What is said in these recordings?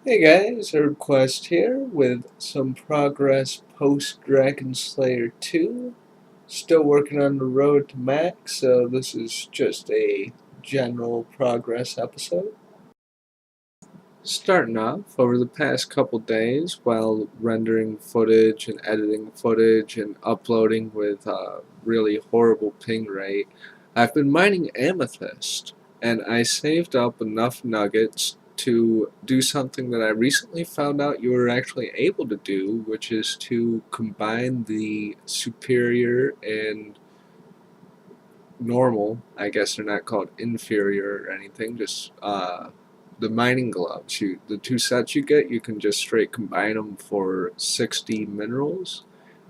Hey guys, a request here with some progress post Dragon Slayer 2. Still working on the road to max, so this is just a general progress episode. Starting off, over the past couple days, while rendering footage and editing footage and uploading with a really horrible ping rate, I've been mining amethyst, and I saved up enough nuggets to do something that I recently found out you were actually able to do, which is to combine the superior and normal. I guess they're not called inferior or anything, just the mining gloves. The two sets you get, you can just straight combine them for 60 minerals.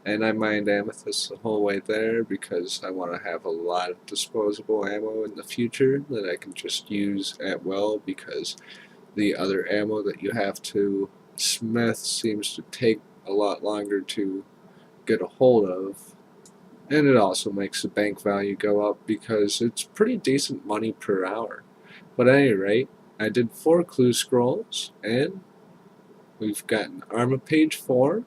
And I mined amethyst the whole way there because I want to have a lot of disposable ammo in the future that I can just use at will, because the other ammo that you have to smith seems to take a lot longer to get a hold of. And it also makes the bank value go up because it's pretty decent money per hour. But at any rate, I did 4 clue scrolls, and we've gotten Armor Page 4,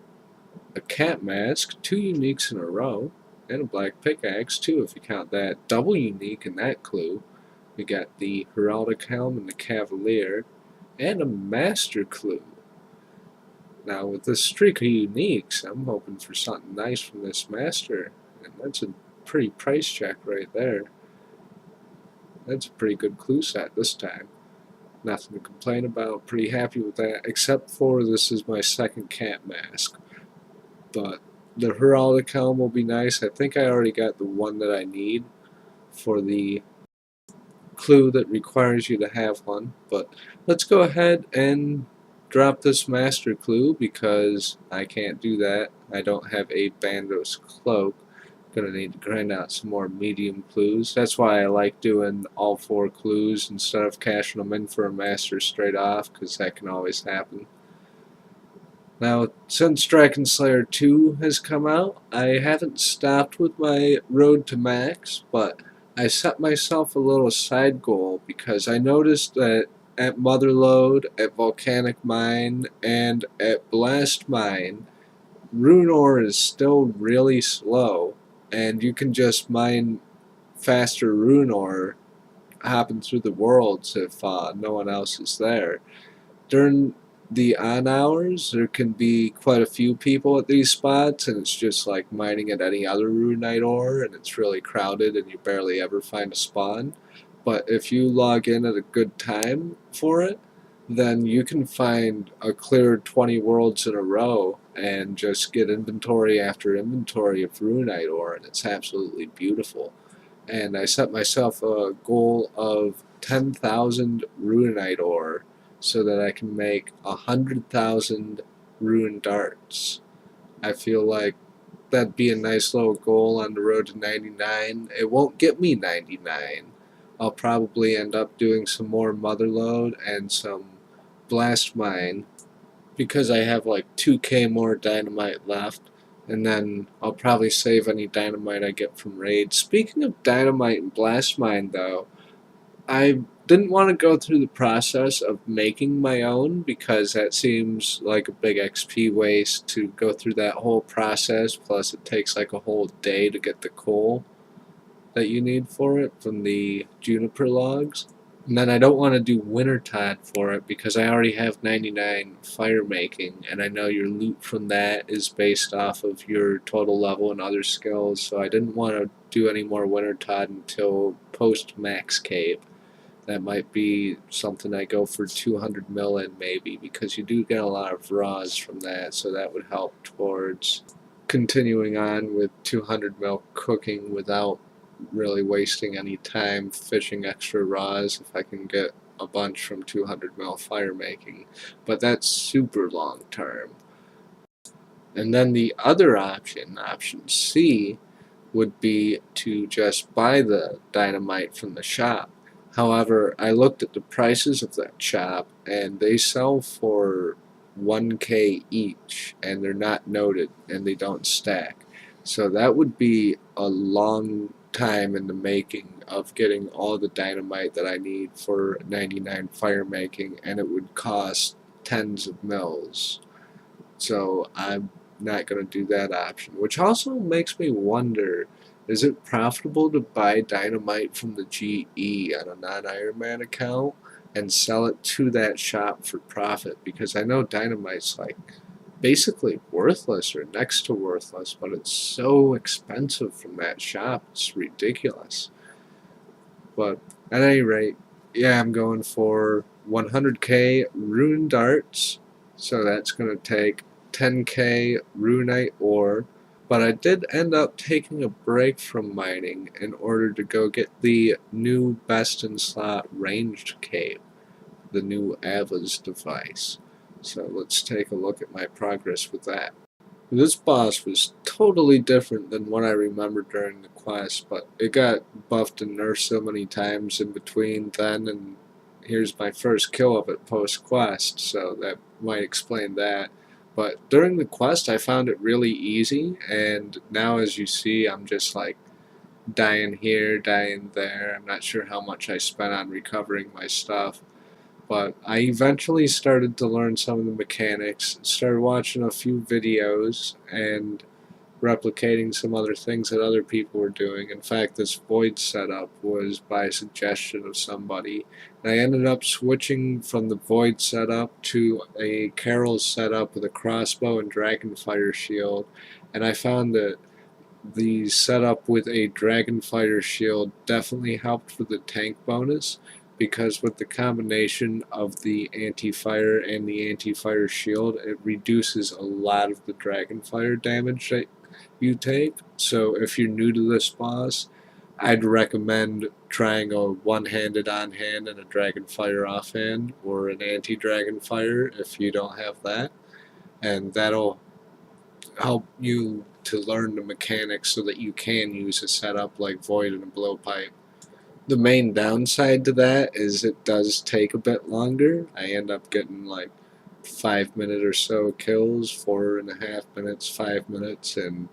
a cat mask, 2 uniques in a row, and a black pickaxe too if you count that double unique in that clue. We got the Heraldic Helm and the Cavalier, and a master clue. Now with this streak of uniques, I'm hoping for something nice from this master, and that's a pretty price check right there. That's a pretty good clue set this time. Nothing to complain about, pretty happy with that, except for this is my second cat mask. But the Heraldic Helm will be nice. I think I already got the one that I need for the clue that requires you to have one. But let's go ahead and drop this master clue because I can't do that. I don't have a Bandos cloak. Gonna need to grind out some more medium clues. That's why I like doing all 4 clues instead of cashing them in for a master straight off, because that can always happen. Now, since Dragon Slayer 2 has come out, I haven't stopped with my road to max, but I set myself a little side goal because I noticed that at Motherlode, at Volcanic Mine, and at Blast Mine, rune ore is still really slow, and you can just mine faster rune ore hopping through the worlds if no one else is there. During the on hours, there can be quite a few people at these spots, and it's just like mining at any other runite ore, and it's really crowded, and you barely ever find a spawn. But if you log in at a good time for it, then you can find a clear 20 worlds in a row and just get inventory after inventory of runite ore, and it's absolutely beautiful. And I set myself a goal of 10,000 runite ore so that I can make 100,000 rune darts. I feel like that'd be a nice little goal on the road to 99. It won't get me 99. I'll probably end up doing some more Motherlode and some Blast Mine because I have like 2k more dynamite left, and then I'll probably save any dynamite I get from raids. Speaking of dynamite and Blast Mine though, I didn't want to go through the process of making my own because that seems like a big XP waste to go through that whole process, plus it takes like a whole day to get the coal that you need for it from the juniper logs. And then I don't want to do Wintertide for it because I already have 99 fire making, and I know your loot from that is based off of your total level and other skills, so I didn't want to do any more Wintertide until post max cape. That might be something I go for 200 mil in maybe, because you do get a lot of raws from that, so that would help towards continuing on with 200 mil cooking without really wasting any time fishing extra raws if I can get a bunch from 200 mil fire making. But that's super long term. And then the other option, option C, would be to just buy the dynamite from the shop. However, I looked at the prices of that shop, and they sell for 1k each, and they're not noted, and they don't stack. So that would be a long time in the making of getting all the dynamite that I need for 99 fire making, and it would cost tens of mils. So I'm not going to do that option, which also makes me wonder, is it profitable to buy dynamite from the GE on a non-Iron Man account and sell it to that shop for profit? Because I know dynamite's like basically worthless or next to worthless, but it's so expensive from that shop, it's ridiculous. But at any rate, yeah, I'm going for 100k rune darts, so that's going to take 10k runite ore. But I did end up taking a break from mining in order to go get the new best in slot ranged cape, the new Ava's device. So let's take a look at my progress with that. This boss was totally different than what I remember during the quest, but it got buffed and nerfed so many times in between then, and here's my first kill of it post-quest, so that might explain that. But during the quest, I found it really easy, and now as you see, I'm just like dying here, dying there. I'm not sure how much I spent on recovering my stuff. But I eventually started to learn some of the mechanics, started watching a few videos, and replicating some other things that other people were doing. In fact, this void setup was by suggestion of somebody. And I ended up switching from the void setup to a Carol setup with a crossbow and dragonfire shield. And I found that the setup with a dragonfire shield definitely helped for the tank bonus, because with the combination of the anti-fire and the anti-fire shield, it reduces a lot of the dragonfire damage that you take. So if you're new to this boss, I'd recommend trying a one-handed on-hand and a dragonfire offhand, or an anti-dragonfire if you don't have that, and that'll help you to learn the mechanics so that you can use a setup like void and a blowpipe. The main downside to that is it does take a bit longer. I end up getting like 5 minute or so kills, 4.5 minutes, 5 minutes, and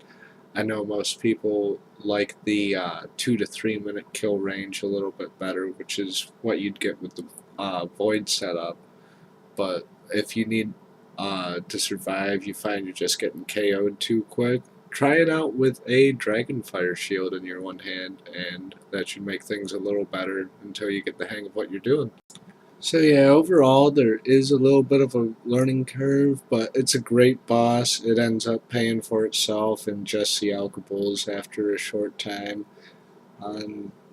I know most people like the 2 to 3 minute kill range a little bit better, which is what you'd get with the void setup. But if you need to survive, you find you're just getting KO'd too quick, try it out with a dragonfire shield in your one hand, and that should make things a little better until you get the hang of what you're doing. So yeah, overall there is a little bit of a learning curve, but it's a great boss. It ends up paying for itself in just the alcohols after a short time.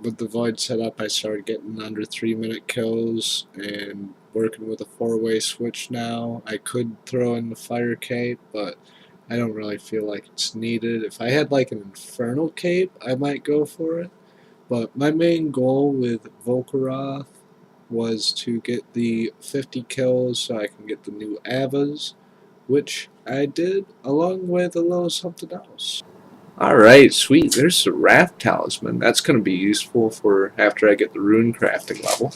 With the void setup, I started getting under 3 minute kills, and working with a 4-way switch now. I could throw in the fire cape, but I don't really feel like it's needed. If I had like an infernal cape, I might go for it. But my main goal with Volkaroth was to get the 50 kills so I can get the new Avas, which I did, along with a little something else. Alright, sweet. There's the Wrath Talisman. That's going to be useful for after I get the rune crafting level.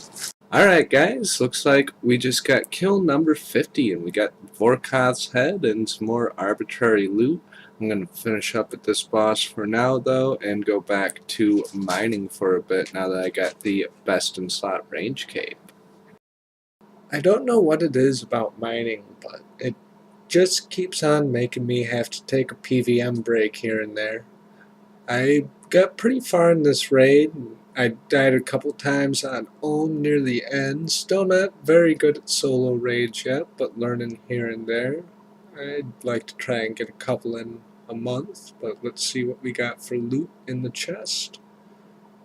Alright guys, looks like we just got kill number 50, and we got Vorkoth's head and some more arbitrary loot. I'm going to finish up at this boss for now though, and go back to mining for a bit now that I got the best in slot range cape. I don't know what it is about mining, but it just keeps on making me have to take a PVM break here and there. I got pretty far in this raid. I died a couple times on Ulm near the end. Still not very good at solo raids yet, but learning here and there. I'd like to try and get a couple in a month, but let's see what we got for loot in the chest.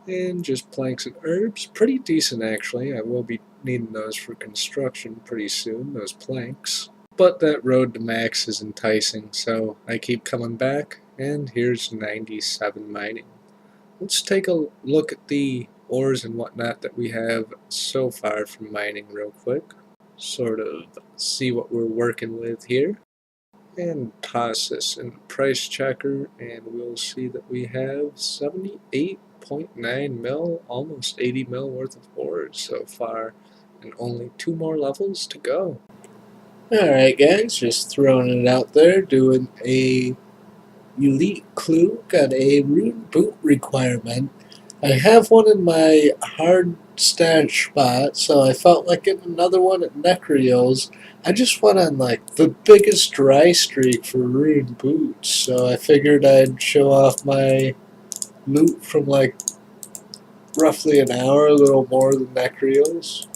And just planks and herbs. Pretty decent actually. I will be needing those for construction pretty soon, those planks. But that road to max is enticing, so I keep coming back, and here's 97 mining. Let's take a look at the ores and whatnot that we have so far from mining real quick. Sort of see what we're working with here. And toss this in the price checker, and we'll see that we have 78.9 mil, almost 80 mil worth of ores so far, and only 2 more levels to go. Alright guys, just throwing it out there, doing a elite clue, got a rune boot requirement. I have one in my hard stash spot, so I felt like getting another one at Necreals. I just went on like the biggest dry streak for ruined boots, so I figured I'd show off my loot from like roughly an hour, a little more than Necreals.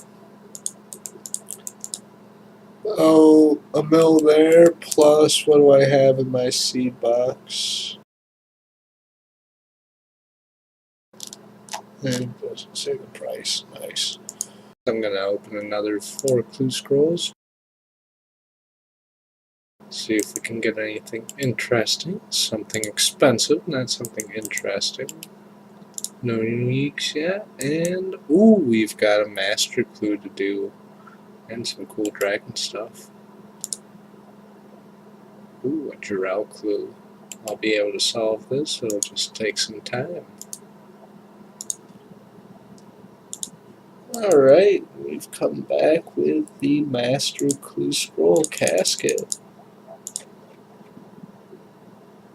Oh, a mil there, plus what do I have in my seed box? And doesn't say the price. Nice. I'm gonna open another 4 clue scrolls. See if we can get anything interesting. Something expensive, not something interesting. No uniques yet. And ooh, we've got a master clue to do. And some cool dragon stuff. Ooh, a Jarrell clue. I'll be able to solve this, it'll just take some time. Alright, we've come back with the Master Clue Scroll Casket.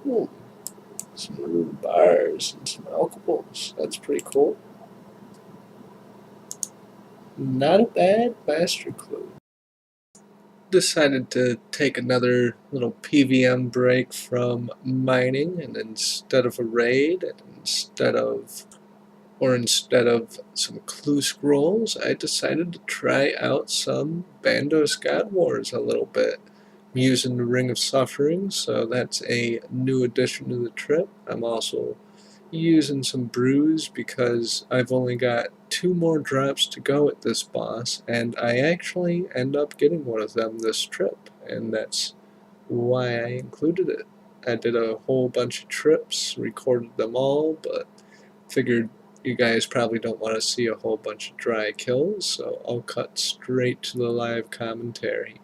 Ooh, some rude bars and some alcohols. That's pretty cool. Not a bad Master Clue. Decided to take another little PVM break from mining, and instead of a raid, and instead of some clue scrolls, I decided to try out some Bandos God Wars a little bit. I'm using the Ring of Suffering, so that's a new addition to the trip. I'm also using some brews because I've only got 2 more drops to go at this boss, and I actually end up getting one of them this trip, and that's why I included it. I did a whole bunch of trips, recorded them all, but figured you guys probably don't want to see a whole bunch of dry kills, so I'll cut straight to the live commentary.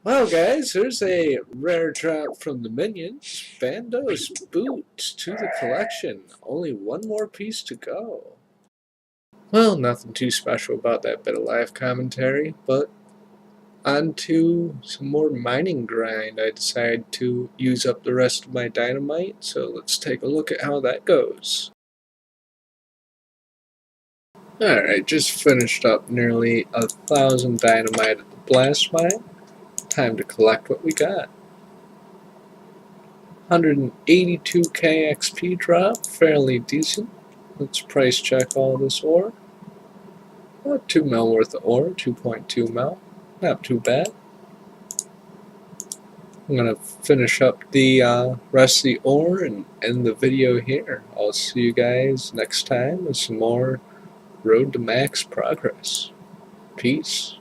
Well guys, here's a rare drop from the minions. Bandos boot to the collection. Only 1 more piece to go. Well, nothing too special about that bit of live commentary, but on to some more mining grind. I decided to use up the rest of my dynamite, so let's take a look at how that goes. Alright, just finished up nearly 1,000 dynamite at the blast mine. Time to collect what we got. 182k XP drop, fairly decent. Let's price check all this ore. 2 mil worth of ore, 2.2 mil. Not too bad. I'm going to finish up the rest of the ore and end the video here. I'll see you guys next time with some more Road to Max progress. Peace.